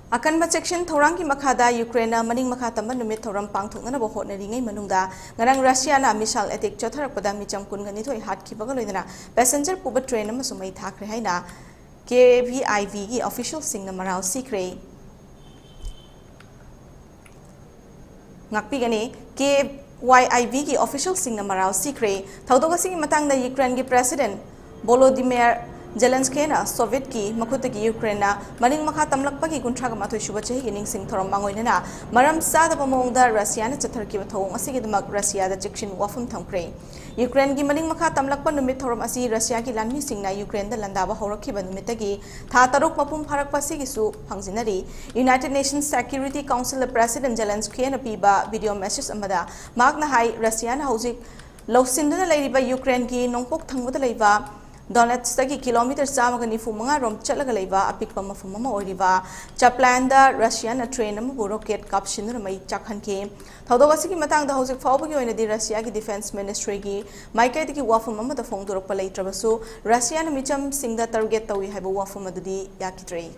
Akanba section thouram ki makhada Ukraine maning makha tamba numit thouram pangthoknaba hotnaringei manungda ngarang Russia na missile attack chatharakpada micham kungani thoi hatkhibaga loinana passenger puba train amasu mai thakhre haina KYIV ki official singna maral sikre ngakpi gani KYIV ki official singna maral sikre thaudoga singi matang da Ukraine ki president Volodymyr Zelensky na Soviet ki makuta ki Ukraine na maning makha tamlakpa ki kuntra ka mathoi shuba chahi ning sing thoram bangoina maram sa da pamongda Russia na chatharakpada thong asigi damak Russia da chikshin wafum thangkre Ukraine ki maning makha tamlakpa numit thoram asi Russia ki lanmi sing na Ukraine da landaba horakhiba numitagi tha taruk mapum pharakpa sigi su phangzinari United Nations Security Council President Zelensky na piba video message amada magna hai Russia na hojik lawsindana leiriba Ukraine ki nongpok thangbuda leiba Donetsk ki kilometer chamaga nifu manga rom chalaga leiba apikpa mafum ama oiriba chaplanda Russian train ama rocket kapshinur mai chakhanke thodogasi ki matang da hojik fawba ki oina di Russia ki defense ministry ki maikai ki wafum ama da phongdorok pa leitrabasu Russian micham singda target tawi haiba wafum adudi yakitrei